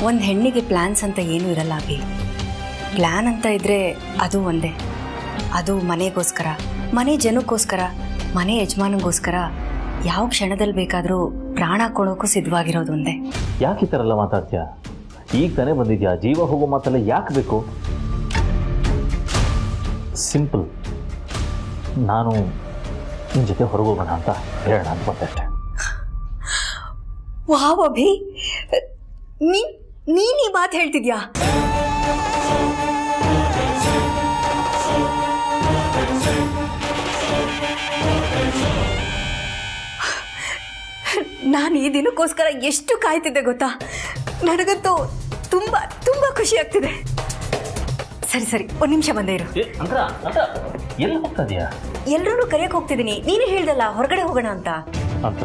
ಒಂದು ಹೆಣ್ಣಿಗೆ ಪ್ಲ್ಯಾನ್ಸ್ ಅಂತ ಏನೂ ಇರಲ್ಲ ಅಭಿ. ಪ್ಲ್ಯಾನ್ ಅಂತ ಇದ್ದರೆ ಅದು ಒಂದೇ, ಅದು ಮನೆಗೋಸ್ಕರ, ಮನೆ ಜನಕ್ಕೋಸ್ಕರ, ಮನೆ ಯಜಮಾನಗೋಸ್ಕರ ಯಾವ ಕ್ಷಣದಲ್ಲಿ ಬೇಕಾದರೂ ಪ್ರಾಣ ಕೊಡೋಕ್ಕೂ ಸಿದ್ಧವಾಗಿರೋದು ಒಂದೇ. ಯಾಕೆ ಈ ಥರ ಎಲ್ಲ ಮಾತಾಡ್ತೀಯಾ? ಈಗ ತಾನೇ ಬಂದಿದ್ಯಾ, ಜೀವ ಹೋಗೋ ಮಾತೆಲ್ಲ ಯಾಕೆ ಬೇಕು? ಸಿಂಪಲ್, ನಾನು ನಿನ್ನ ಜೊತೆ ಹೊರಗೆ ಹೋಗೋಣ ಅಂತ ಹೇಳೋಣ ಅಂತ ಬಂದೆ ಅಷ್ಟೇ. ವಾವ್ ಅಭಿ, ನೀನು ಈ ಮಾತು ಹೇಳ್ತಿದ್ಯಾ? ನಾನು ಈ ದಿನಕ್ಕೋಸ್ಕರ ಎಷ್ಟು ಕಾಯ್ತಿದ್ದೆ ಗೊತ್ತಾ? ನನಗಂತೂ ತುಂಬ ತುಂಬ ಖುಷಿ ಆಗ್ತಿದೆ. ಸರಿ ಸರಿ, ಒಂದು ನಿಮಿಷ ಬಂದೇ ಇರು. ಎಲ್ಲಿ ಹೋಗ್ತಾ ಇದೆಯಾ? ಎಲ್ಲರೂ ಕರೆಯಕ್ಕೆ ಹೋಗ್ತಿದ್ದೀನಿ. ನೀನು ಹೇಳ್ದಲ್ಲ ಹೊರಗಡೆ ಹೋಗೋಣ ಅಂತ. ಅಂತ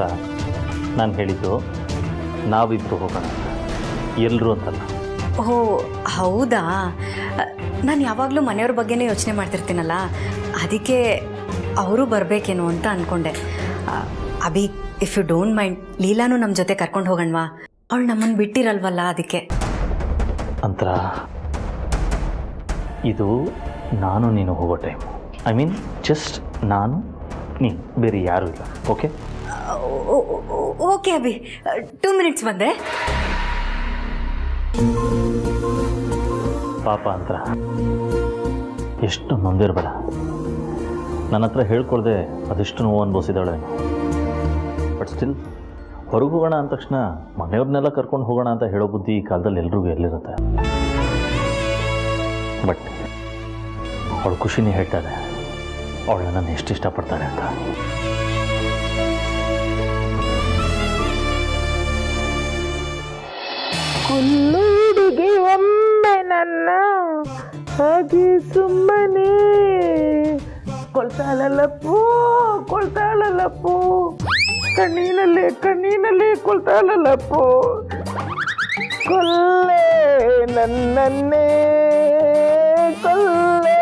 ನಾನು ಹೇಳಿದ್ದು ನಾವಿಬ್ರು ಹೋಗೋಣ, ಎಲ್ಲರೂ ಅಂತಲ್ಲ. ಓಹೋ ಹೌದಾ? ನಾನು ಯಾವಾಗಲೂ ಮನೆಯವ್ರ ಬಗ್ಗೆನೇ ಯೋಚನೆ ಮಾಡ್ತಿರ್ತೀನಲ್ಲ, ಅದಕ್ಕೆ ಅವರು ಬರಬೇಕೇನೋ ಅಂತ ಅಂದ್ಕೊಂಡೆ. Abhi, if you don't mind, ಲೀಲಾನು ನಮ್ಮ ಜೊತೆ ಕರ್ಕೊಂಡು ಹೋಗೋಣವಾ? ಅವಳು ನಮ್ಮನ್ನು ಬಿಟ್ಟಿರಲ್ವಲ್ಲ, ಅದಕ್ಕೆ. ಅಂತರ ಇದು ನಾನು ನೀನು ಹೋಗೋ ಟೈಮ್. ಐ ಮೀನ್ ಜಸ್ಟ್ ನಾನು ನೀನು, ಬೇರೆ ಯಾರೂ ಇಲ್ಲ. ಓಕೆ ಓಕೆ ಅಭಿ, 2 minutes ಬಂದೆ. ಪಾಪ ಅಂತರ ಎಷ್ಟು ನೊಂದಿರಬೇಡ. ನನ್ನ ಹತ್ರ ಹೇಳ್ಕೊಳ್ದೆ ಅದೆಷ್ಟು ನೋವು ಅನುಭವಿಸಿದಾಳೆ. ಬಟ್ ಸ್ಟಿಲ್ ಹೊರಗೆ ಹೋಗೋಣ ಅಂದ ತಕ್ಷಣ ಮನೆಯವ್ರನ್ನೆಲ್ಲ ಕರ್ಕೊಂಡು ಹೋಗೋಣ ಅಂತ ಹೇಳೋ ಬುದ್ಧಿ ಈ ಕಾಲದಲ್ಲಿ ಎಲ್ರಿಗೂ ಎಲ್ಲಿರುತ್ತೆ. ಬಟ್ ಅವಳು ಖುಷಿನೇ ಹೇಳ್ತಾಳೆ ಅವಳು ನನ್ನನ್ನು ಎಷ್ಟು ಇಷ್ಟಪಡ್ತಾಳೆ ಅಂತ. ಹುಡುಗಿ ಒಮ್ಮೆ ನನ್ನ ಹಾಗೆ ಸುಮ್ಮನೆ ಕೊಳ್ತಾಳಲ್ಲಪ್ಪು ಕೊಳ್ತಾಳಲ್ಲಪ್ಪು, ಕಣ್ಣೀನಲ್ಲೇ ಕಣ್ಣೀನಲ್ಲೇ ಕೊಳ್ತಾಳಲ್ಲಪ್ಪು, ಕೊಲ್ಲೆ ನನ್ನನ್ನೇ ಕೊಲ್ಲೆ.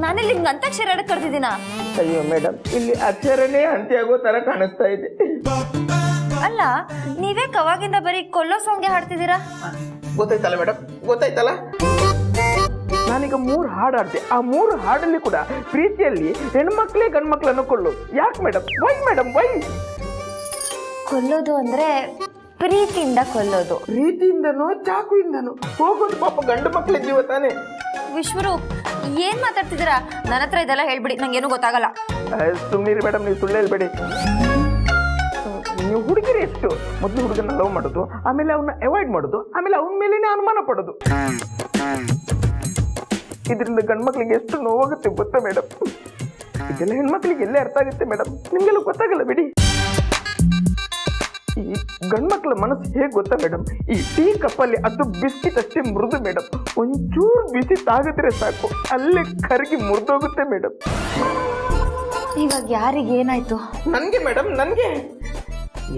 ನಾನಿಲ್ಲಿ ಅಂತಾಕ್ಷರಿ ಆಡಕ್ಕೆ ಕರೆದಿದ್ದೀನ? ಅಯ್ಯೋ ಮೇಡಮ್, ಇಲ್ಲಿ ಅಕ್ಷರನೇ ಅಂತ್ಯ ಆಗೋ ತರ ಕಾಣಿಸ್ತಾ ಇದೆ. ಅಲ್ಲ, ನೀವೇ ಕವಾಗಿಂದ ಬರೀ ಕೊಲ್ಲೋ ಸಾಂಗ್ಗೆ ಹಾಡ್ತಿದ್ದೀರಾ? ಗೊತ್ತಾಯ್ತಲ್ಲ ಮೇಡಮ್, ಗೊತ್ತಾಯ್ತಲ್ಲ. ನಾನೀಗ 3 ಹಾಡು ಹಾಡ್ದೆ. ಆ 3 ಹಾಡಲ್ಲಿ ಕೂಡ ಪ್ರೀತಿಯಲ್ಲಿ ಹೆಣ್ಮಕ್ಳೇ ಗಂಡ್ಮಕ್ಳನ್ನು ಕೊಳ್ಳೋದು. ಯಾಕೆ ಮೇಡಮ್? Y madam, Y? ಕೊಲ್ಲೋದು ಅಂದ್ರೆ ಪ್ರೀತಿಯಿಂದ ಕೊಲ್ಲೋದು. ಪ್ರೀತಿಯಿಂದನೋ ಚಾಕುಯಿಂದನೋ? ಹೋಗೋದು ಪಾಪ ಗಂಡು ಮಕ್ಳ ಜೀವ ತಾನೆ. ವಿಶ್ವರೂಪ್, ಏನ್ ಮಾತಾಡ್ತಿದ್ದೀರಾ? ನನ್ನ ಹತ್ರ ಇದೆಲ್ಲ ಹೇಳ್ಬಿಡಿ, ನಂಗೇನು ಗೊತ್ತಾಗಲ್ಲ. ಸುಮ್ಮನಿರಿ ಮೇಡಮ್, ನೀವು ಸುಳ್ಳು ಹೇಳ್ಬೇಡಿ. ನೀವು ಹುಡುಗಿರಿ ಎಷ್ಟು ಮೊದಲು ಹುಡುಗನ ಲವ್ ಮಾಡೋದು, ಆಮೇಲೆ ಅವನ್ನ ಅವಾಯ್ಡ್ ಮಾಡೋದು, ಆಮೇಲೆ ಅವನ ಮೇಲೇನೆ ಅನುಮಾನ ಪಡೋದು. ಇದರಿಂದ ಗಂಡ್ಮಕ್ಳಿಗೆ ಎಷ್ಟು ನೋವಾಗುತ್ತೆ ಗೊತ್ತಾ ಮೇಡಮ್? ಇದೆಲ್ಲ ಹೆಣ್ಮಕ್ಳಿಗೆ ಎಲ್ಲೇ ಅರ್ಥ ಆಗುತ್ತೆ ಮೇಡಮ್, ನಿಮ್ಗೆಲ್ಲ ಗೊತ್ತಾಗಲ್ಲ ಬಿಡಿ. ಈ ಗಂಡ್ಮಕ್ಳ ಮನಸ್ಸು ಹೇಗೆ ಗೊತ್ತಾ ಮೇಡಮ್? ಈ ಟೀ ಕಪ್ಪಲ್ಲಿ ಅದು ಬಿಸ್ಕಿಟ್ ಅಷ್ಟೇ ಮೃದು ಮೇಡಮ್. ಒಂಚೂರು ಬಿಸಿ ತಾಗಿದ್ರೆ ಸಾಕು, ಅಲ್ಲೇ ಕರಗಿ ಮುರಿದೋಗುತ್ತೆ ಮೇಡಮ್. ಇವಾಗ ಯಾರಿಗೆ ಏನಾಯ್ತು? ನನ್ಗೆ ಮೇಡಮ್, ನನ್ಗೆ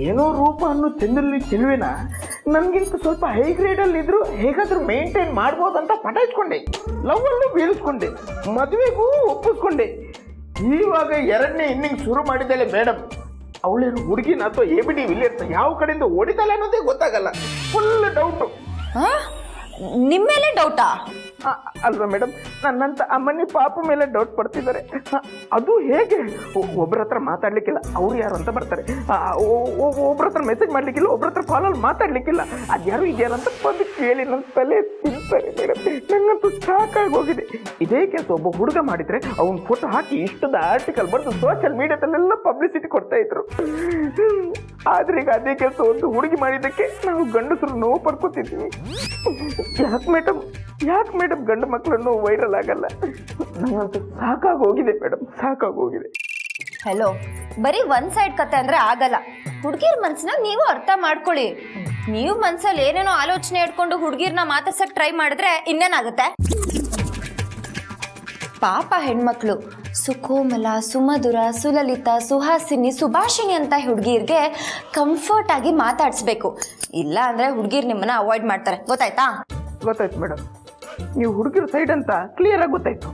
ಏನೋ ರೂಪ ಅನ್ನೋ ಚೆಂದಲ್ಲಿ ಚೆಲುವಿನ ನನ್ಗಿಂತ ಸ್ವಲ್ಪ ಹೈ ಗ್ರೇಡ್ ಅಲ್ಲಿ ಇದ್ರು ಹೇಗಾದ್ರೂ ಮೇಂಟೈನ್ ಮಾಡ್ಬೋದಂತ ಪಟಾಯಿಸ್ಕೊಂಡೆ, ಲವ್ ಅಲ್ಲೂ ಬೀಳಿಸ್ಕೊಂಡೆ, ಮದುವೆಗೂ ಒಪ್ಪಿಸ್ಕೊಂಡೆ. ಇವಾಗ 2ನೇ ಇನ್ನಿಂಗ್ ಶುರು ಮಾಡಿದ್ದಾಳೆ ಮೇಡಮ್. ಅವಳೇನು ಹುಡುಗಿನ ಅಥವಾ ABD ವಿಲಿಯರ್ಸ್ ಯಾವ ಕಡೆಯಿಂದ ಓಡಿತಾಳೆ ಅನ್ನೋದೇ ಗೊತ್ತಾಗಲ್ಲ. Full doubt. ನಿಮ್ಮೇಲೆ ಡೌಟಾ? ಅಲ್ವಾ ಮೇಡಮ್, ನನ್ನಂತ ಅಮ್ಮನಿ ಪಾಪ ಮೇಲೆ ಡೌಟ್ ಪಡ್ತಿದ್ದಾರೆ. ಅದು ಹೇಗೆ? ಒಬ್ಬರ ಹತ್ರ ಮಾತಾಡ್ಲಿಕ್ಕಿಲ್ಲ, ಅವ್ರು ಯಾರು ಅಂತ ಬರ್ತಾರೆ. ಒಬ್ರ ಹತ್ರ ಮೆಸೇಜ್ ಮಾಡ್ಲಿಕ್ಕಿಲ್ಲ, ಒಬ್ರ ಹತ್ರ ಕಾಲಲ್ಲಿ ಮಾತಾಡ್ಲಿಕ್ಕಿಲ್ಲ. ಅದ್ಯಾರು ಇದ್ಯಾರು ಅಂತ ಬಂದು ಕೇಳಿ ನನ್ನ ತಲೆ ತಿಂತಾರೆ ಮೇಡಮ್. ನಂಗಂತೂ ಸಾಕಾಗಿ ಹೋಗಿದೆ. ಇದೇ ಕೆಲಸ ಒಬ್ಬ ಹುಡುಗ ಮಾಡಿದ್ರೆ ಅವ್ನ ಫೋಟೋ ಹಾಕಿ ಇಷ್ಟದ ಆರ್ಟಿಕಲ್ ಬರೆದು ಸೋಷಿಯಲ್ ಮೀಡಿಯಾದಲ್ಲೆಲ್ಲ ಪಬ್ಲಿಸಿಟಿ ಕೊಡ್ತಾ ಇದ್ರು. ಆದ್ರೆ ಈಗ ಅದೇ ಕೆಲಸ ಒಂದು ಹುಡುಗಿ ಮಾಡಿದ್ದಕ್ಕೆ ನಾವು ಗಂಡಸರು ನೋವು ಪಡ್ಕೊತಿದ್ವಿ. ಯಾಕೆ ಮೇಡಮ್ ಗಂಡು ಮಕ್ಕಳನ್ನು ವೈರಲ್ ಆಗಲ್ಲ? ನಂಗಂತೂ ಸಾಕಾಗೋಗಿದೆ ಮೇಡಮ್, ಸಾಕಾಗೋಗಿದೆ. ಹೆಲೋ, ಬರೀ ಒನ್ ಸೈಡ್ ಕತೆ ಅಂದ್ರೆ ಆಗಲ್ಲ. ಹುಡುಗಿರ್ ಮನ್ಸನ್ನ ನೀವು ಅರ್ಥ ಮಾಡ್ಕೊಳ್ಳಿ. ನೀವು ಮನ್ಸಲ್ಲಿ ಏನೇನೋ ಆಲೋಚನೆ ಇಟ್ಕೊಂಡು ಹುಡುಗಿರ್ನ ಮಾತಾಡ್ಸಕ್ ಟ್ರೈ ಮಾಡಿದ್ರೆ ಇನ್ನೇನಾಗುತ್ತೆ? ಪಾಪ ಹೆಣ್ಮಕ್ಳು ಸುಕೋಮಲ, ಸುಮಧುರ, ಸುಲಲಿತ, ಸುಹಾಸಿನಿ, ಸುಭಾಷಿಣಿ ಅಂತ ಹುಡುಗಿರ್ಗೆ ಕಂಫರ್ಟ್ ಆಗಿ ಮಾತಾಡಿಸ್ಬೇಕು. ಇಲ್ಲ ಅಂದ್ರೆ ಹುಡುಗಿರ್ ನಿಮ್ಮನ್ನ ಅವಾಯ್ಡ್ ಮಾಡ್ತಾರೆ. ಗೊತ್ತಾಯ್ತಾ? ಗೊತ್ತಾಯ್ತು ಮೇಡಮ್, ನೀವು ಹುಡುಗಿರ ಸೈಡ್ ಅಂತ ಕ್ಲಿಯರ್ ಆಗಿ ಗೊತ್ತಾಯ್ತು.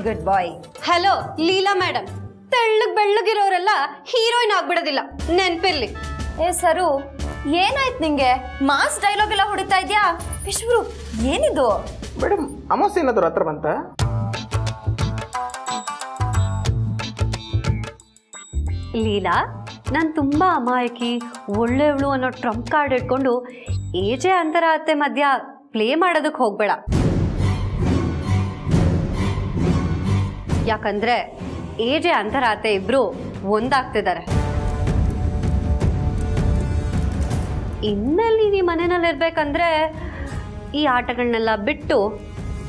Good boy. Hello Leela madam, ತೆಳ್ಳಗ್ ಬೆಳ್ಳಗಿರೋರೆಲ್ಲ ಹೀರೋಯಿನ್ ಆಗ್ಬಿಡೋದಿಲ್ಲ, ನೆನ್ಪಿರ್ಲಿ. ಏ ಸರು, ಏನಾಯ್ತು ನಿಂಗೆ? ಮಾಸ್ ಡೈಲಾಗ್ ಎಲ್ಲ ಹೊಡಿತಾ ಇದ್ಯಾ? ವಿಶ್ವರೂಪ್, ಏನಿದು? ಮೇಡಮ್ ಅಮಾವಾಸ್ಯೆ ಏನಾದ್ರು ಹತ್ರ ಬಂತ? ಲೀಲಾ, ನಾನು ತುಂಬ ಅಮಾಯಕಿ, ಒಳ್ಳೆಯವಳು ಅನ್ನೋ ಟ್ರಂಪ್ ಕಾರ್ಡ್ ಇಟ್ಕೊಂಡು ಏಜೆ ಅಂತರ ಅತ್ತೆ ಮಧ್ಯ ಪ್ಲೇ ಮಾಡೋದಕ್ಕೆ ಹೋಗ್ಬೇಡ. ಯಾಕಂದ್ರೆ ಏಜೆ ಅಂತರ ಅತ್ತೆ ಇಬ್ರು ಒಂದಾಗ್ತಿದ್ದಾರೆ. ಇನ್ಮೇಲೆ ನೀನು ಈ ಮನೆಯಲ್ಲಿ ಇರ್ಬೇಕಂದ್ರೆ ಈ ಆಟಗಳನ್ನೆಲ್ಲ ಬಿಟ್ಟು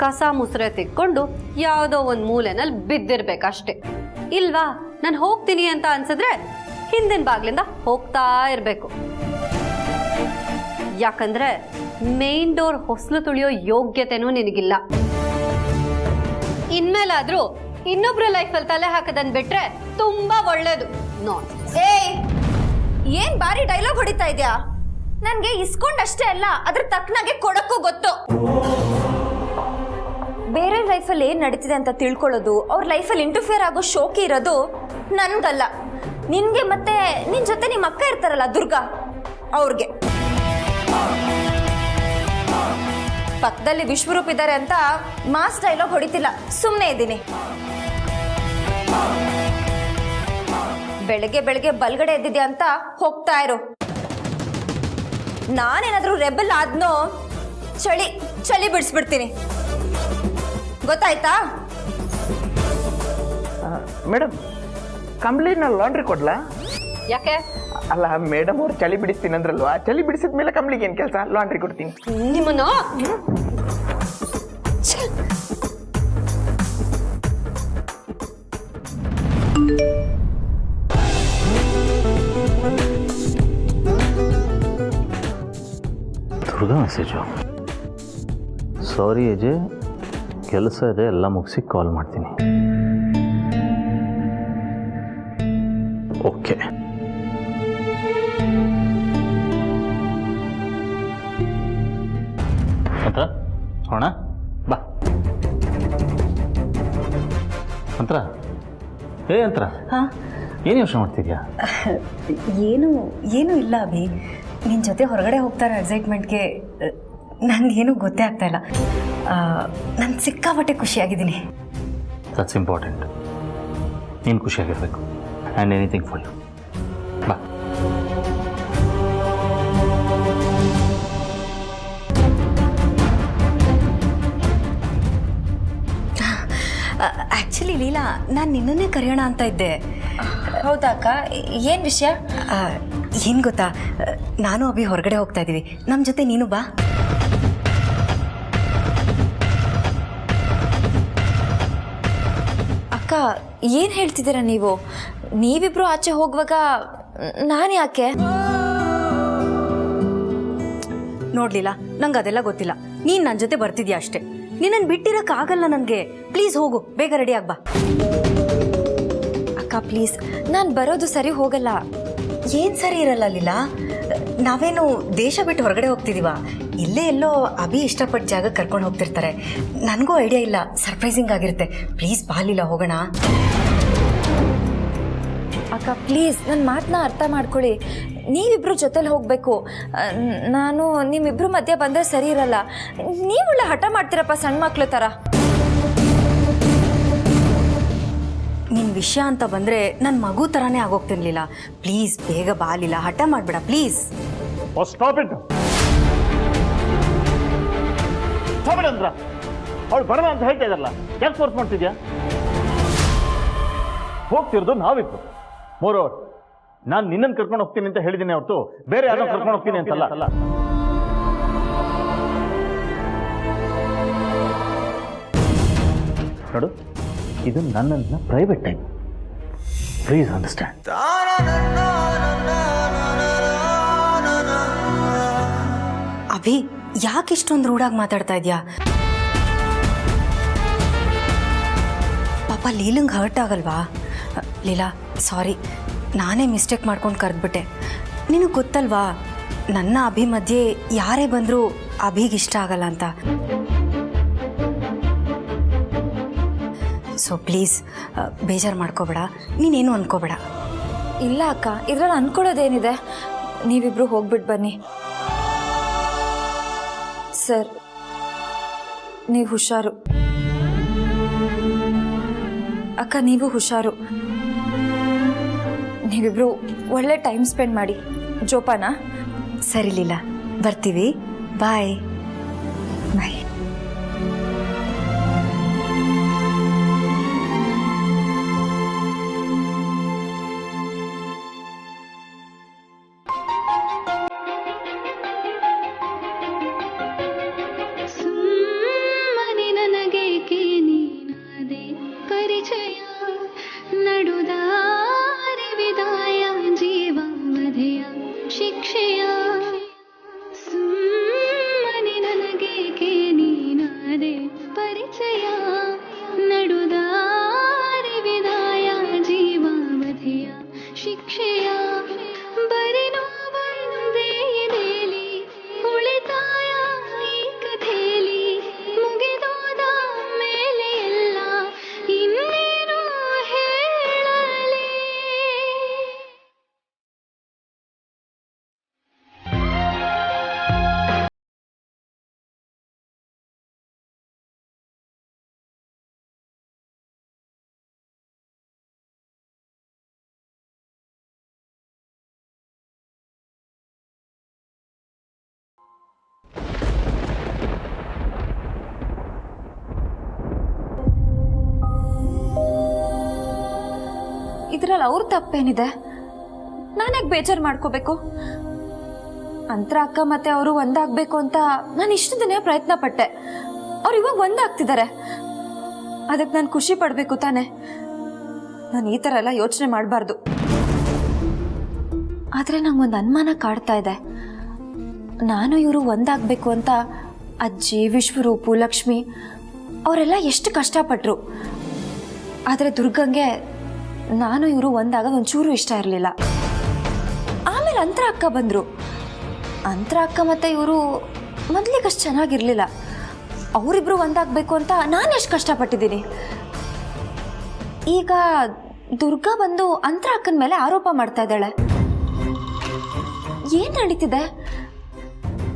ಕಸ ಮುಸ್ರೆ ತಿಕ್ಕೊಂಡು ಯಾವುದೋ ಒಂದು ಮೂಲೆನಲ್ಲಿ ಬಿದ್ದಿರ್ಬೇಕಷ್ಟೆ. ಇಲ್ವಾ, ನಾನು ಹೋಗ್ತೀನಿ ಅಂತ ಅನ್ಸಿದ್ರೆ ಹಿಂದಿನ ಬಾಗ್ಲಿಂದ ಹೋಗ್ತಾ ಇರಬೇಕು. ಯಾಕಂದ್ರೆ ಮೇನ್ ಡೋರ್ ಹೊಸಲು ತುಳಿಯೋ ಯೋಗ್ಯತೆನೂ ನಿನಗಿಲ್ಲ. ಇನ್ಮೇಲಾದ್ರೂ ಇನ್ನೊಬ್ರ ಲೈಫಲ್ಲಿ ತಲೆ ಹಾಕದನ್ ಬಿಟ್ರೆ ತುಂಬಾ ಒಳ್ಳೇದು. ಏಯ್, ಏನ್ ಬಾರಿ ಡೈಲಾಗ್ ಹೊಡಿತಾ ಇದ್ಯಾ? ನನ್ಗೆ ಇಸ್ಕೊಂಡಷ್ಟೇ ಅಲ್ಲ, ಅದ್ರ ತಕ್ಕನಾಗೆ ಕೊಡಕ್ಕೂ ಗೊತ್ತು. ಬೇರೆ ಲೈಫಲ್ಲಿ ಏನ್ ನಡೀತಿದೆ ಅಂತ ತಿಳ್ಕೊಳ್ಳೋದು, ಅವ್ರ ಲೈಫಲ್ಲಿ ಇಂಟರ್ಫಿಯರ್ ಆಗೋ ಶೋಕಿ ಇರೋದು ನನ್ಗಲ್ಲ, ನಿನ್ಗೆ ಮತ್ತೆ ನಿನ್ ಜೊತೆ ನಿಮ್ಮ ಅಕ್ಕ ಇರ್ತಾರಲ್ಲ ದುರ್ಗಾ, ಅವ್ರಿಗೆ. ಪಕ್ಕದಲ್ಲಿ ವಿಶ್ವರೂಪ್ ಇದ್ದಾರೆ ಅಂತ ಮಾಸ್ ಡೈಲಾಗ್ ಹೊಡಿತಿಲ್ಲ, ಸುಮ್ಮನೆ ಇದ್ದೀನಿ. ಬೆಳಗ್ಗೆ ಬೆಳಗ್ಗೆ ಬಲ್ಗಡೆ ಎದ್ದಿದ್ಯಾ ಅಂತ ಹೋಗ್ತಾ ಇರು. ನಾನೇನಾದ್ರೂ ರೆಬಲ್ ಆದ್ನೋ ಚಳಿ ಚಳಿ ಬಿಡಿಸ್ಬಿಡ್ತೀನಿ, ಗೊತ್ತಾಯ್ತಾ? ಮೇಡಮ್, ಕಂಬ್ಳಿನ ಲಾಂಡ್ರಿ ಕೊಡ್ಲಾ? ಯಾಕೆ? ಅಲ್ಲ ಮೇಡಮ್ ಅವ್ರು ಚಳಿ ಬಿಡಿಸ್ತೀನಿ ಅಂದ್ರಲ್ವಾ, ಚಳಿ ಬಿಡಿಸಿದ ಮೇಲೆ ಕಂಬ್ಳಿಗೆ ಏನು ಕೆಲಸ? ಲಾಂಡ್ರಿ ಕೊಡ್ತೀನಿ. ನಿಮ್ಮನ್ನು ದುರ್ಗಾ ಮೆಸೇಜು. ಸಾರಿ ಅಜಯ್, ಕೆಲಸ ಇದೆ, ಎಲ್ಲ ಮುಗಿಸಿ ಕಾಲ್ ಮಾಡ್ತೀನಿ. ಓಕೆ. ಅಂತ ಹೋಣ ಬಾ. ಅಂತರ, ಅಂತರ, ಹಾಂ, ಏನು ಯೋಚನೆ ಮಾಡ್ತಿದ್ಯಾ? ಏನೂ ಇಲ್ಲ ಅಭಿ. ನಿನ್ನ ಜೊತೆ ಹೊರಗಡೆ ಹೋಗ್ತಾರೋ ಎಕ್ಸೈಟ್ಮೆಂಟ್ಗೆ ನನಗೇನು ಗೊತ್ತೇ ಆಗ್ತಾ ಇಲ್ಲ. ನಾನು ಸಿಕ್ಕಾಪಟ್ಟೆ ಖುಷಿಯಾಗಿದ್ದೀನಿ. That's important. ನೀನು ಖುಷಿಯಾಗಿರಬೇಕು. And anything for you. ಬಾ. ಆ್ಯಕ್ಚುಲಿ ಲೀಲಾ, ನಾನು ನಿನ್ನನ್ನೇ ಕರೆಯೋಣ ಅಂತ ಇದ್ದೆ. ಹೌದಾ ಅಕ್ಕ? ಏನ್ ವಿಷಯ? ಏನು ಗೊತ್ತಾ, ನಾನು ಅಭಿ ಹೊರಗಡೆ ಹೋಗ್ತಾ ಇದ್ದೀವಿ, ನಮ್ಮ ಜೊತೆ ನೀನು ಬಾ. ಅಕ್ಕ, ಏನ್ ಹೇಳ್ತಿದ್ದೀರಾ ನೀವು? ನೀವಿಬ್ರು ಆಚೆ ಹೋಗುವಾಗ ನಾನು ಯಾಕೆ? ನೋಡ್ಲಿಲ್ಲ, ನಂಗೆ ಅದೆಲ್ಲ ಗೊತ್ತಿಲ್ಲ. ನೀನು ನನ್ನ ಜೊತೆ ಬರ್ತಿದ್ಯಾ ಅಷ್ಟೇ. ನಿನ್ನನ್ನು ಬಿಟ್ಟಿರೋಕ್ಕಾಗಲ್ಲ ನನಗೆ. ಪ್ಲೀಸ್ ಹೋಗು, ಬೇಗ ರೆಡಿ ಆಗ್ಬಾ. ಅಕ್ಕ ಪ್ಲೀಸ್, ನಾನು ಬರೋದು ಸರಿ ಹೋಗಲ್ಲ. ಏನು ಸರಿ ಇರಲ್ಲ ಲೀಲಾ? ನಾವೇನು ದೇಶ ಬಿಟ್ಟು ಹೊರಗಡೆ ಹೋಗ್ತಿದೀವ? ಇಲ್ಲೇ ಎಲ್ಲೋ ಅಭಿ ಇಷ್ಟಪಟ್ಟು ಜಾಗ ಕರ್ಕೊಂಡು ಹೋಗ್ತಿರ್ತಾರೆ. ನನಗೂ ಐಡಿಯಾ ಇಲ್ಲ, ಸರ್ಪ್ರೈಸಿಂಗ್ ಆಗಿರುತ್ತೆ. ಪ್ಲೀಸ್ ಬಾ ಲೀಲಾ, ಹೋಗೋಣ. ಅಕ್ಕ ಪ್ಲೀಸ್, ನನ್ನ ಮಾತನ್ನ ಅರ್ಥ ಮಾಡ್ಕೊಳ್ಳಿ. ನೀವಿಬ್ರು ಜೊತೆಲಿ ಹೋಗಬೇಕು. ನಾನು ನಿಮ್ಮಿಬ್ರು ಮಧ್ಯೆ ಬಂದರೆ ಸರಿ ಇರಲ್ಲ. ನೀವುಳ್ಳ ಹಠ ಮಾಡ್ತೀರಪ್ಪ, ಸಣ್ಣ ಮಕ್ಳು ಥರ. ನಿನ್ನ ವಿಷಯ ಅಂತ ಬಂದರೆ ನನ್ನ ಮಗು ಥರನೇ ಆಗೋಗ್ತಿರ್ಲಿಲ್ಲ. ಪ್ಲೀಸ್ ಬೇಗ ಬಾ ಲೀಲಾ, ಹಠ ಮಾಡಬೇಡ ಪ್ಲೀಸ್. Stop it. ಅಂದ್ರ ಅವಳು ಬರೋಣ ಅಂತ ಹೇಳ್ತಾ ಇದ್ದಾರಲ್ಲ, ಯಾಕೆ ಫೋರ್ಸ್ ಮಾಡ್ತಿದ್ಯಾ? ಹೋಗ್ತಿರೋದು ನಾವಿತ್ತು. ಮೋರೋವರ್, ನಾನು ನಿನ್ನನ್ನು ಕರ್ಕೊಂಡು ಹೋಗ್ತೀನಿ ಅಂತ ಹೇಳಿದ್ದೀನಿ ಹೊರತು ಬೇರೆ ಯಾರೋ ಕರ್ಕೊಂಡು ಹೋಗ್ತೀನಿ ಅಂತಲ್ಲ. ನೋಡು, ಇದು ನನ್ನ private time. Please understand. Abhi, ಯಾಕೆ ಇಷ್ಟೊಂದು ರೂಢಾಗಿ ಮಾತಾಡ್ತಾ ಇದೆಯಾ? ಪಾಪ ಲೀಲಂಗೆ ಹರ್ಟ್ ಆಗಲ್ವಾ? ಲೀಲಾ, ಸಾರಿ, ನಾನೇ ಮಿಸ್ಟೇಕ್ ಮಾಡ್ಕೊಂಡು ಕರೆದ್ಬಿಟ್ಟೆ. ನಿನಗೆ ಗೊತ್ತಲ್ವಾ, ನನ್ನ ಅಭಿ ಮಧ್ಯೆ ಯಾರೇ ಬಂದರೂ ಅಭಿಗೆ ಇಷ್ಟ ಆಗಲ್ಲ ಅಂತ. ಸೊ ಪ್ಲೀಸ್ ಬೇಜಾರು ಮಾಡ್ಕೋಬೇಡ, ನೀನೇನು ಅನ್ಕೋಬೇಡ. ಇಲ್ಲ ಅಕ್ಕ, ಇದ್ರಲ್ಲಿ ಅನ್ಕೊಳ್ಳೋದೇನಿದೆ? ನೀವಿಬ್ರು ಹೋಗ್ಬಿಟ್ಟು ಬನ್ನಿ. ಸರ್, ನೀವು ಹುಷಾರು. ಅಕ್ಕ, ನೀವು ಹುಷಾರು. ನೀವಿಬ್ರು ಒಳ್ಳೆ ಟೈಮ್ ಸ್ಪೆಂಡ್ ಮಾಡಿ. ಜೋಪಾನ. ಸರಿ ಲೀಲಾ, ಬರ್ತೀವಿ. ಬಾಯ್ ಬಾಯ್. ಇದರಲ್ಲಿ ಅವ್ರ ತಪ್ಪೇನಿದೆ? ನಾನ್ಯಾಕೆ ಬೇಜಾರು ಮಾಡ್ಕೋಬೇಕು? ಅಂತರ ಅಕ್ಕ ಮತ್ತೆ ಅವರು ಒಂದಾಗಬೇಕು ಅಂತ ನಾನು ಇಷ್ಟು ದಿನ ಪ್ರಯತ್ನ ಪಟ್ಟೆ. ಅವ್ರು ಇವಾಗ ಒಂದಾಗ್ತಿದ್ದಾರೆ. ಅದಕ್ಕೆ ನಾನು ಖುಷಿ ಪಡಬೇಕು ತಾನೆ. ನಾನು ಈ ಥರ ಎಲ್ಲ ಯೋಚನೆ ಮಾಡಬಾರ್ದು. ಆದರೆ ನಂಗೊಂದು ಅನುಮಾನ ಕಾಡ್ತಾ ಇದೆ. ನಾನು ಇವರು ಒಂದಾಗಬೇಕು ಅಂತ ಅಜ್ಜಿ, ವಿಶ್ವರೂಪು, ಲಕ್ಷ್ಮಿ ಅವರೆಲ್ಲ ಎಷ್ಟು ಕಷ್ಟಪಟ್ಟರು. ಆದರೆ ದುರ್ಗಂಗೆ ನಾನು ಇವರು ಒಂದಾಗೋದು ಒಂಚೂರು ಇಷ್ಟ ಇರಲಿಲ್ಲ. ಆಮೇಲೆ ಅಂತರ ಅಕ್ಕ ಬಂದರು. ಅಂತರ ಅಕ್ಕ ಮತ್ತು ಇವರು ಮೊದಲಿಗಷ್ಟು ಚೆನ್ನಾಗಿರಲಿಲ್ಲ. ಅವರಿಬ್ಬರು ಒಂದಾಗಬೇಕು ಅಂತ ನಾನು ಎಷ್ಟು ಕಷ್ಟಪಟ್ಟಿದ್ದೀನಿ. ಈಗ ದುರ್ಗಾ ಬಂದು ಅಂತರ ಅಕ್ಕನ ಮೇಲೆ ಆರೋಪ ಮಾಡ್ತಾ ಇದ್ದಾಳೆ. ಏನು ನಡೀತಿದೆ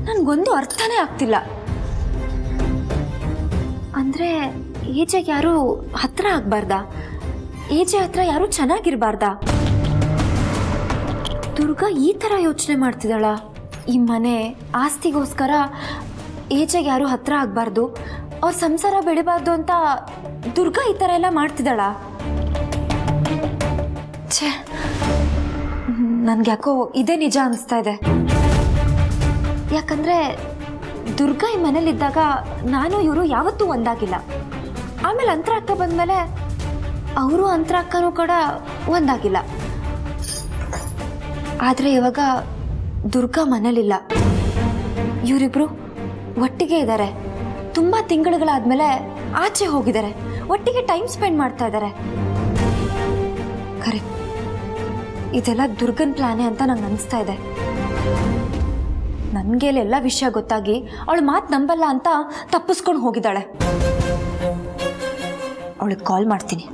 ನನಗೊಂದು ಅರ್ಥನೇ ಆಗ್ತಿಲ್ಲ. ಅಂದರೆ ಈಜೆಗೆ ಯಾರೂ ಹತ್ರ ಆಗಬಾರ್ದಾ? ಈಜೆ ಹತ್ರ ಯಾರೂ ಚೆನ್ನಾಗಿರಬಾರ್ದಾ? ದುರ್ಗಾ ಈ ಥರ ಯೋಚನೆ ಮಾಡ್ತಿದ್ದಾಳ. ಈ ಮನೆ ಆಸ್ತಿಗೋಸ್ಕರ ಈಜೆಗೆ ಯಾರೂ ಹತ್ರ ಆಗಬಾರ್ದು, ಅವ್ರ ಸಂಸಾರ ಬೆಳಿಬಾರ್ದು ಅಂತ ದುರ್ಗಾ ಈ ಥರ ಎಲ್ಲ ಮಾಡ್ತಿದ್ದಾಳ. ಛೇ, ನನ್ಗೆ ಯಾಕೋ ಇದೇ ನಿಜ ಅನಿಸ್ತಾ ಇದೆ. ಯಾಕಂದರೆ ದುರ್ಗಾ ಈ ಮನೇಲಿದ್ದಾಗ ನಾನು ಇವರು ಯಾವತ್ತೂ ಒಂದಾಗಿಲ್ಲ. ಆಮೇಲೆ ಅಂತರ ಅಕ್ಕ ಬಂದಮೇಲೆ ಅವರು ಅಂತರ ಅಕ್ಕನೂ ಕೂಡ ಒಂದಾಗಿಲ್ಲ. ಆದರೆ ಇವಾಗ ದುರ್ಗಾ ಮನೇಲಿಲ್ಲ. ಇವರಿಬ್ರು ಒಟ್ಟಿಗೆ ಇದ್ದಾರೆ. ತುಂಬ ತಿಂಗಳುಗಳಾದ್ಮೇಲೆ ಆಚೆ ಹೋಗಿದ್ದಾರೆ. ಒಟ್ಟಿಗೆ ಟೈಮ್ ಸ್ಪೆಂಡ್ ಮಾಡ್ತಾ ಇದ್ದಾರೆ. ಕರೆಕ್ಟ್, ಇದೆಲ್ಲ ದುರ್ಗನ್ ಪ್ಲಾನೆ ಅಂತ ನಂಗೆ ಅನಿಸ್ತಾ ಇದೆ. ನನಗೆಲ್ಲ ವಿಷಯ ಗೊತ್ತಾಗಿ ಅವಳು ಮಾತು ನಂಬಲ್ಲ ಅಂತ ತಪ್ಪಿಸ್ಕೊಂಡು ಹೋಗಿದ್ದಾಳೆ. ಅವಳಿಗೆ ಕಾಲ್ ಮಾಡ್ತೀನಿ.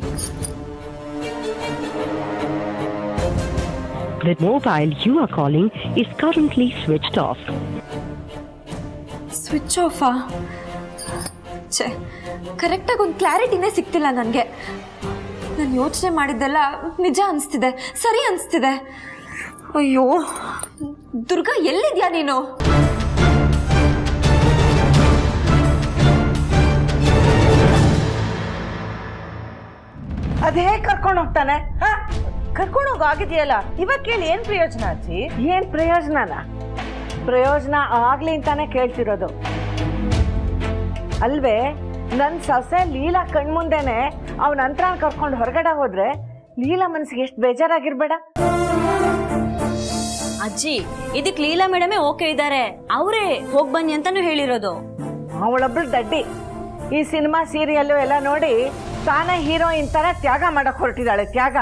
The mobile you are calling is currently switched off. Switch ಆಫಾ? ಛೇ, ಕರೆಕ್ಟಾಗಿ ಒಂದು ಕ್ಲಾರಿಟಿನೇ ಸಿಗ್ತಿಲ್ಲ ನನಗೆ. ನಾನು ಯೋಚನೆ ಮಾಡಿದ್ದೆಲ್ಲ ನಿಜ ಅನಿಸ್ತಿದೆ, ಸರಿ ಅನಿಸ್ತಿದೆ. ಅಯ್ಯೋ ದುರ್ಗಾ, ಎಲ್ಲಿದ್ಯಾ ನೀನು? ಅದೇ ಕರ್ಕೊಂಡು ಹೋಗ್ತಾನೆ. ಕರ್ಕೊಂಡು ಹೋಗಿದೆಯಲ್ಲ, ಇವಾಗ ಕೇಳಿ ಏನ್ ಪ್ರಯೋಜನ ಅಜ್ಜಿ? ಏನ್ ಪ್ರಯೋಜನನ? ಪ್ರಯೋಜನ ಆಗ್ಲಿ ಅಂತಾನೆ ಕೇಳ್ತಿರೋದು ಅಲ್ವೇ? ನನ್ ಸೊಸೆ ಲೀಲಾ ಕಣ್ಮುಂದೆನೆ ಅವನ ಅಂತರ ಕರ್ಕೊಂಡು ಹೊರಗಡೆ ಹೋದ್ರೆ ಲೀಲಾ ಮನ್ಸಿಗೆ ಎಷ್ಟು ಬೇಜಾರಾಗಿರ್ಬೇಡ? ಅಜ್ಜಿ, ಇದಕ್ ಲೀಲಾ ಮೇಡಮೇ ಓಕೆ ಇದ್ದಾರೆ. ಅವರೇ ಹೋಗ್ ಬನ್ನಿ ಅಂತಾನು ಹೇಳಿರೋದು. ಅವಳೊಬ್ಳು ದಡ್ಡಿ. ಈ ಸಿನಿಮಾ ಸೀರಿಯಲ್ ಎಲ್ಲ ನೋಡಿ ತಾನೇ ಹೀರೋಯಿನ್ ತರ ತ್ಯಾಗ ಮಾಡಕ್ ಹೊರಟಿದ್ದಾಳೆ. ತ್ಯಾಗ.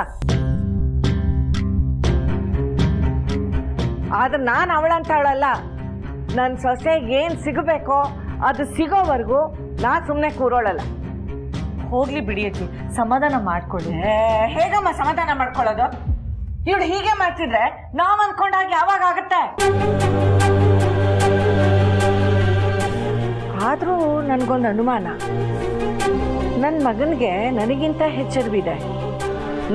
ಆದ್ರೆ ನಾನು ಅವಳಂತ ಅವಳಲ್ಲ. ನನ್ನ ಸೊಸೆಗೆ ಏನ್ ಸಿಗಬೇಕೋ ಅದು ಸಿಗೋವರೆಗೂ ನಾ ಸುಮ್ಮನೆ ಕೂರೋಳಲ್ಲ. ಹೋಗ್ಲಿ ಬಿಡಿ ಅಜ್ಜಿ, ಸಮಾಧಾನ ಮಾಡ್ಕೊಳ್ಳಿ. ಹೇಗಮ್ಮ ಸಮಾಧಾನ ಮಾಡ್ಕೊಳ್ಳೋದು? ಇವಳು ಹೀಗೆ ಮಾಡ್ತಿದ್ರೆ ನಾವ್ ಅನ್ಕೊಂಡಾಗ ಯಾವಾಗ ಆಗತ್ತೆ? ಆದ್ರೂ ನನ್ಗೊಂದು ಅನುಮಾನ. ನನ್ನ ಮಗನಿಗೆ ನನಗಿಂತ ಹೆಚ್ಚರಿವಿದೆ,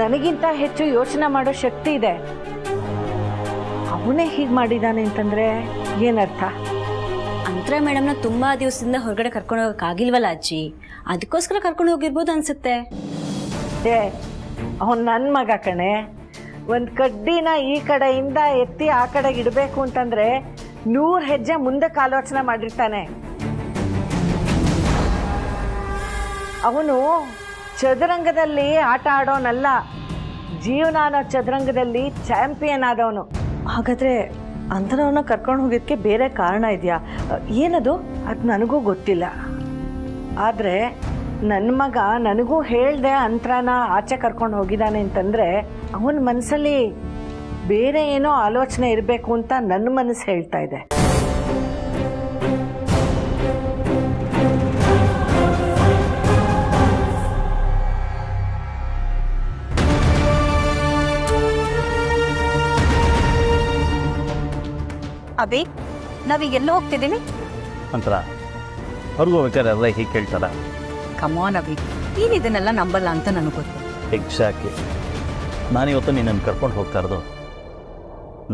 ನನಗಿಂತ ಹೆಚ್ಚು ಯೋಚನೆ ಮಾಡೋ ಶಕ್ತಿ ಇದೆ. ಅವನೇ ಹೀಗೆ ಮಾಡಿದ್ದಾನೆ ಅಂತಂದ್ರೆ ಏನರ್ಥ? ಅಂದ್ರೆ ಮೇಡಮ್ನ ತುಂಬಾ ದಿವಸದಿಂದ ಹೊರಗಡೆ ಕರ್ಕೊಂಡು ಹೋಗಕ್ಕಾಗಿಲ್ವಲ್ಲ ಅಜ್ಜಿ, ಅದಕ್ಕೋಸ್ಕರ ಕರ್ಕೊಂಡು ಹೋಗಿರ್ಬೋದು ಅನ್ಸುತ್ತೆ. ಅವನ್ ನನ್ನ ಮಗ ಕಣೆ. ಒಂದು ಕಡ್ಡಿನ ಈ ಕಡೆಯಿಂದ ಎತ್ತಿ ಆ ಕಡೆಗೆ ಇಡಬೇಕು ಅಂತಂದ್ರೆ 100 ಹೆಜ್ಜೆ ಮುಂದಕ್ಕೆ ಆಲೋಚನೆ ಮಾಡಿರ್ತಾನೆ. ಅವನು ಚದುರಂಗದಲ್ಲಿ ಆಟ ಆಡೋನಲ್ಲ, ಜೀವನ ಅನ್ನೋ ಚದುರಂಗದಲ್ಲಿ ಚಾಂಪಿಯನ್ ಆದವನು. ಹಾಗಾದ್ರೆ ಅಂಥನವನ್ನ ಕರ್ಕೊಂಡು ಹೋಗಿದ್ದಕ್ಕೆ ಬೇರೆ ಕಾರಣ ಇದೆಯಾ? ಏನದು? ಅದು ನನಗೂ ಗೊತ್ತಿಲ್ಲ. ಆದರೆ ನನ್ನ ಮಗ ನನಗೂ ಹೇಳ್ದೆ ಅಂತರನ ಆಚೆ ಕರ್ಕೊಂಡು ಹೋಗಿದ್ದಾನೆ ಅಂತಂದರೆ ಅವನ ಮನಸ್ಸಲ್ಲಿ ಬೇರೆ ಏನೋ ಆಲೋಚನೆ ಇರಬೇಕು ಅಂತ ನನ್ನ ಮನಸ್ಸು ಹೇಳ್ತಾ ಇದೆ. ಅಭಿ, ನಾವೀಗ ಎಲ್ಲೋ ಹೋಗ್ತಿದ್ದೀವಿ ಅಂತರ ಅವ್ರಿಗೂ ಹೋಗ್ಬೇಕಾದ್ರೆ ಎಲ್ಲ ಹೀಗೆ ಕೇಳ್ತಾರ. ಕಮಾನ್ ಅಭಿ, ನೀನು ಇದನ್ನೆಲ್ಲ ನಂಬಲ್ಲ ಅಂತ ನನಗೆ ಗೊತ್ತು. ಎಕ್ಸಾಕ್ಟ್ಲಿ. ನಾನಿವತ್ತು ನಿನ್ನನ್ನು ಕರ್ಕೊಂಡು ಹೋಗ್ತಾ ಇರೋದು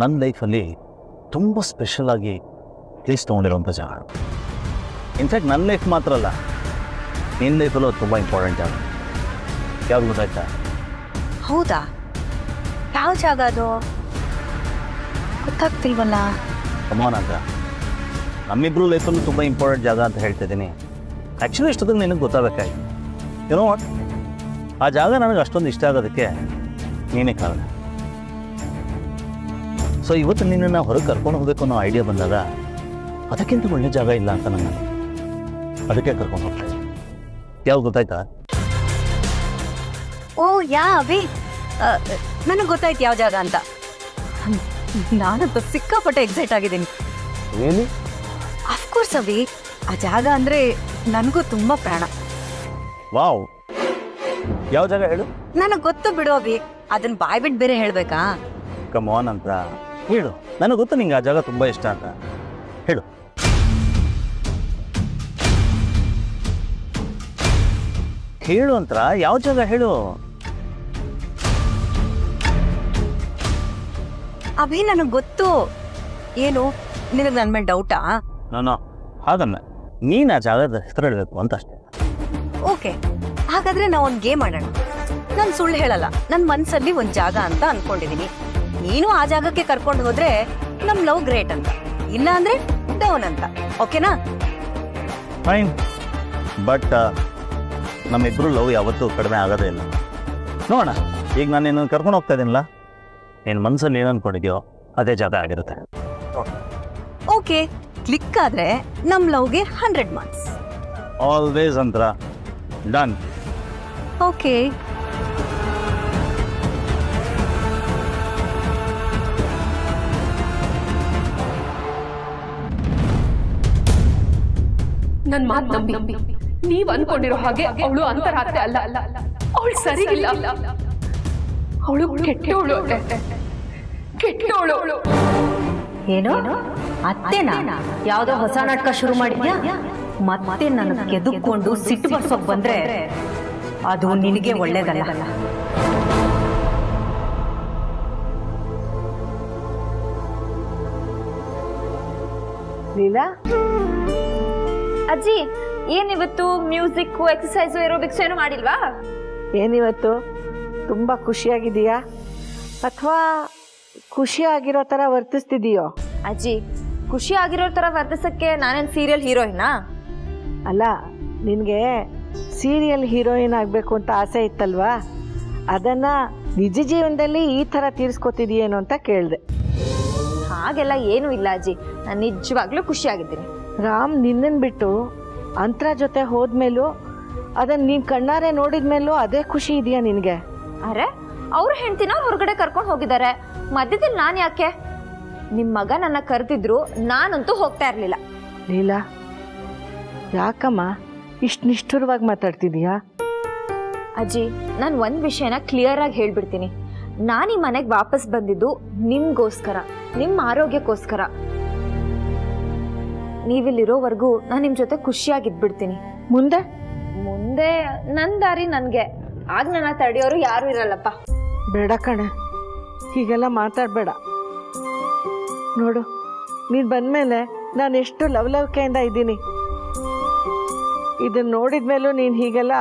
ನನ್ನ ಲೈಫಲ್ಲಿ ತುಂಬ ಸ್ಪೆಷಲಾಗಿ ಪ್ಲೇಸ್ ತೊಗೊಂಡಿರೋಂಥ ಜಾಗ. ಇನ್ಫ್ಯಾಕ್ಟ್ ನನ್ನ ಲೈಫ್ ಮಾತ್ರ ಅಲ್ಲ, ನಿನ್ನ ಲೈಫಲ್ಲೂ ತುಂಬ ಇಂಪಾರ್ಟೆಂಟ್ ಜಾಗ. ಯಾವ್ದು ಗೊತ್ತಾಯ್ತಾ? ಹೌದಾ? ಯಾವ ಜಾಗ ಅದು? ಗೊತ್ತಾಗ್ತಿಲ್ವಲ್ಲ. ಕಮಾನ್ ಅಂತ, ನಮ್ಮಿಬ್ಬರು ಲೈಫಲ್ಲೂ ತುಂಬ ಇಂಪಾರ್ಟೆಂಟ್ ಜಾಗ ಅಂತ ಹೇಳ್ತಿದ್ದೀನಿ. ಆ್ಯಕ್ಚುಲಿ ಇಷ್ಟೊತ್ತಿಗೆ ನಿನಗೆ ಗೊತ್ತಾಗಬೇಕಾಯ್ತು. ಏನೋ ಆ ಜಾಗ ನನಗೆ ಅಷ್ಟೊಂದು ಇಷ್ಟ ಆಗೋದಕ್ಕೆ ನೀನೇ ಕಾರಣ. ಸೊ ಇವತ್ತು ನಿನ್ನನ್ನು ಹೊರಗೆ ಕರ್ಕೊಂಡು ಹೋಗಬೇಕು ಅನ್ನೋ ಐಡಿಯಾ ಬಂದಾಗ ಅದಕ್ಕಿಂತ ಒಳ್ಳೆ ಜಾಗ ಇಲ್ಲ ಅಂತ ನನಗೆ, ಅದಕ್ಕೆ ಕರ್ಕೊಂಡು ಹೋಗ್ತಾ ಇದ್ದೀನಿ. ಯಾವ್ದು ಗೊತ್ತಾಯ್ತಾ? ಓ ಯಾ ಅಭಿ, ನನಗೆ ಗೊತ್ತಾಯ್ತು ಯಾವ ಜಾಗ ಅಂತ. ನಾನಂತೂ ಸಿಕ್ಕಾಪಟ್ಟೆ ಎಕ್ಸೈಟ್ ಆಗಿದ್ದೀನಿ. ಏನು? ಅಫ್ಕೋರ್ಸ್ ಅಭಿ, ಆ ಜಾಗ ಅಂದರೆ ನನಗೂ ತುಂಬ ಪ್ರಾಣ. ವಾವ್, ಯಾವ ಜಾಗ ಹೇಳು? ನನಗೆ ಗೊತ್ತು ಬಿಡು ಅಭಿ, ಅದನ್ನ ಬಾಯ್ ಬಿಟ್ಟು ಬೇರೆ ಹೇಳಬೇಕಾ? ಕಮಾನ್ ಅಂತ ಹೇಳು. ನನಗೆ ಗೊತ್ತು ನಿಂಗೆ ಆ ಜಾಗ ತುಂಬ ಇಷ್ಟ ಅಂತ. ಹೇಳು. ಹೇಳು ಅಂತ, ಯಾವ ಜಾಗ ಹೇಳು? ಅಭಿ ನನಗೆ ಗೊತ್ತು. ಏನು, ನಿನಗೆ ನನ್ನ ಮೇಲೆ ಡೌಟಾ? ನಾನು ಹಾಗನ್ನ, ನೀನು ಆ ಜಾಗದ ಹೆಸರು ಹೇಳಬೇಕು ಅಂತ ಅಷ್ಟೇ. ಓಕೆ, ಹಾಗಾದ್ರೆ ನಾವು ಒಂದು ಗೇಮ್ ಆಡೋಣ. ನಾನು ಸುಳ್ಳು ಹೇಳಲ್ಲ, ನನ್ನ ಮನಸ್ಸಲ್ಲಿ ಒಂದು ಜಾಗ ಅಂತ ಅನ್ಕೊಂಡಿದ್ದೀನಿ. ನೀನು ಆ ಜಾಗಕ್ಕೆ ಕರ್ಕೊಂಡು ಹೋದ್ರೆ ನಮ್ಮ ಲವ್ ಗ್ರೇಟ್ ಅಂತ, ಇಲ್ಲ ಅಂದ್ರೆ ಡೌನ್ ಅಂತ. ಓಕೆನಾ? ಫೈನ್. ಬಟ್ ನಮ್ಮಿಬ್ಬರು ಲವ್ ಯಾವತ್ತೂ ಕಡಿಮೆ ಆಗೋದೇ ಇಲ್ಲ. ನೋಡೋಣ, ಈಗ ನಾನು ನಿನ್ನನ್ನು ಕರ್ಕೊಂಡು ಹೋಗ್ತಾ ಇದ್ದೀನಲ್ಲ, ನಿನ್ನ ಮನಸ್ಸಲ್ಲಿ ಏನು ಅಂದ್ಕೊಂಡಿದ್ಯೋ ಅದೇ ಜಾಗ ಆಗಿರುತ್ತೆ. ಓಕೆ, ಕ್ಲಿಕ್ ಆದ್ರೆ ನಮ್ಮ ಲವ್ಗೆ 100 ಮಾರ್ಕ್ಸ್. ಆಲ್ವೇಸ್ ಅಂತರ. ಡನ್. ಓಕೆ. ನನ್ ಮಾತು ನಂಬಿ. ನೀವ್ ಅನ್ಕೊಂಡಿರೋ ಹಾಗೆ ಅವಳು ಅಂತರಾತ್ರೆ ಅಲ್ಲ. ಅವಳು ಸರಿ ಇಲ್ಲ. ಅವಳು ಕೆಟ್ಟವಳು. ಏನು? ಅತ್ತೇನಾ? ಯಾವ್ದೋ ಹೊಸ ನಾಟಕ ಶುರು ಮಾಡಿದ್ಯಾ? ಮತ್ತೆ ನನ್ನ ಕೆದುಕೊಂಡು ಸಿಟ್ಟು ಬರ್ಸೋಕ್ ಬಂದ್ರೆ ಅದು ನಿನಗೆ ಒಳ್ಳೇದಲ್ಲ. ಲೀಲಾ, ಅಜ್ಜಿ ಏನಿವತ್ತು ಮ್ಯೂಸಿಕ್, ಎಕ್ಸಸೈಸ್, ಏರೋಬಿಕ್ಸ್ ಏನು ಮಾಡಿಲ್ವಾ? ಏನಿವತ್ತು ತುಂಬ ಖುಷಿಯಾಗಿದೆಯಾ ಅಥವಾ ಖುಷಿಯಾಗಿರೋ ಥರ ವರ್ತಿಸ್ತಿದೀಯೋ? ಅಜ್ಜಿ, ಖುಷಿ ಆಗಿರೋ ತರ ವರ್ತಿಸಕ್ಕೆ ನಾನೇನ್ ಸೀರಿಯಲ್ ಹೀರೋಯಿನಾ? ಅಲ್ಲ, ನಿನಗೆ ಸೀರಿಯಲ್ ಹೀರೋಯಿನ್ ಆಗಬೇಕು ಅಂತ ಆಸೆ ಇತ್ತಲ್ವಾ? ಅದನ್ನು ನಿಜ ಜೀವನದಲ್ಲಿ ಈ ಥರ ತೀರಿಸ್ಕೊತಿದೀಯೇನೋ ಅಂತ ಕೇಳಿದೆ. ಹಾಗೆಲ್ಲ ಏನೂ ಇಲ್ಲ ಅಜ್ಜಿ, ನಾನು ನಿಜವಾಗ್ಲೂ ಖುಷಿಯಾಗಿದ್ದೀನಿ. ರಾಮ್ ನಿನ್ನನ್ನು ಬಿಟ್ಟು ಅಂತರ ಜೊತೆ ಹೋದ್ಮೇಲೂ, ಅದನ್ನು ನೀನು ಕಣ್ಣಾರೆ ನೋಡಿದ್ಮೇಲೂ ಅದೇ ಖುಷಿ ಇದೆಯಾ ನಿನಗೆ? ಅರೆ, ಅವ್ರ ಹೆಂಡ್ತಿನ ಹೊರಗಡೆ ಕರ್ಕೊಂಡು ಹೋಗಿದ್ದಾರೆ, ಮಧ್ಯದಲ್ಲಿ ನಾನು ಯಾಕೆ? ನಿಮ್ಮ ಮಗ ನನ್ನ ಕರೆದಿದ್ರು, ನಾನಂತೂ ಹೋಗ್ತಾ ಇರಲಿಲ್ಲ. ಲೀಲಾ, ಯಾಕಮ್ಮ ಇಷ್ಟು ನಿಷ್ಠುರವಾಗಿ ಮಾತಾಡ್ತಿದೀಯಾ? ಅಜ್ಜಿ, ನಾನು ಒಂದು ವಿಷಯನ ಕ್ಲಿಯರ್ ಆಗಿ ಹೇಳ್ಬಿಡ್ತೀನಿ. ನಾನು ಈ ಮನೆಗೆ ವಾಪಸ್ ಬಂದಿದ್ದು ನಿಮ್ಗೋಸ್ಕರ, ನಿಮ್ಮ ಆರೋಗ್ಯಕ್ಕೋಸ್ಕರ. ನೀವಿಲ್ಲಿರೋವರೆಗೂ ನಾನು ನಿಮ್ಮ ಜೊತೆ ಖುಷಿಯಾಗಿದ್ಬಿಡ್ತೀನಿ. ಮುಂದೆ ಮುಂದೆ ನನ್ನ ದಾರಿ ನನಗೆ, ಆಗ ನನ್ನ ತಡೆಯೋರು ಯಾರು ಇರಲ್ಲಪ್ಪ. ಬೇಡ ಕಣೆ, ಹೀಗೆಲ್ಲ ಮಾತಾಡಬೇಡ. ನೋಡು, ನೀನು ಬಂದಮೇಲೆ ನಾನು ಎಷ್ಟು ಲವಲವಿಕೆಯಿಂದ ಇದ್ದೀನಿ. ಇದನ್ನು ನೋಡಿದ ಮೇಲೂ ನೀನು ಹೀಗೆಲ್ಲ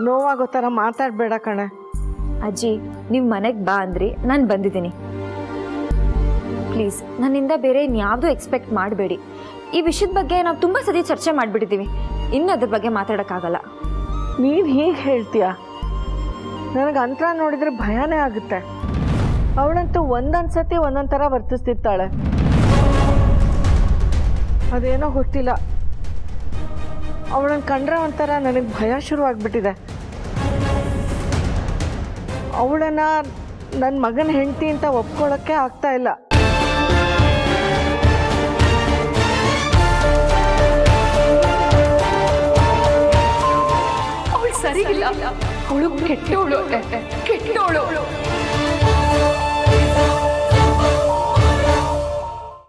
ನೋವಾಗೋ ಥರ ಮಾತಾಡಬೇಡ ಕಣೆ. ಅಜ್ಜಿ, ನೀವು ಮನೆಗೆ ಬಾ ಅಂದ್ರಿ, ನಾನು ಬಂದಿದ್ದೀನಿ. ಪ್ಲೀಸ್ ನನ್ನಿಂದ ಬೇರೆ ಇನ್ಯಾವುದೂ ಎಕ್ಸ್ಪೆಕ್ಟ್ ಮಾಡಬೇಡಿ. ಈ ವಿಷಯದ ಬಗ್ಗೆ ನಾವು ತುಂಬ ಸತಿ ಚರ್ಚೆ ಮಾಡಿಬಿಟ್ಟಿದ್ದೀವಿ, ಇನ್ನು ಅದ್ರ ಬಗ್ಗೆ ಮಾತಾಡೋಕ್ಕಾಗಲ್ಲ. ನೀನು ಹೀಗೆ ಹೇಳ್ತೀಯ? ನನಗೆ ಅಂತರ ನೋಡಿದರೆ ಭಯನೇ ಆಗುತ್ತೆ. ಅವಳಂತೂ ಒಂದೊಂದು ಸತಿ ಒಂದೊಂದು ಥರ ವರ್ತಿಸ್ತಿರ್ತಾಳೆ. ಅದೇನೋ ಗೊತ್ತಿಲ್ಲ, ಅವಳನ್ನು ಕಂಡ್ರೆ ಒಂಥರ ನನಗೆ ಭಯ ಶುರುವಾಗ್ಬಿಟ್ಟಿದೆ. ಅವಳನ್ನು ನನ್ನ ಮಗನ ಹೆಂಡತಿ ಅಂತ ಒಪ್ಕೊಳ್ಳೋಕ್ಕೆ ಆಗ್ತಾ ಇಲ್ಲ. ಅವಳು ಸರಿ ಇಲ್ಲ, ಅವಳು ಕೆಟ್ಟವಳು ಕೆಟ್ಟವಳು.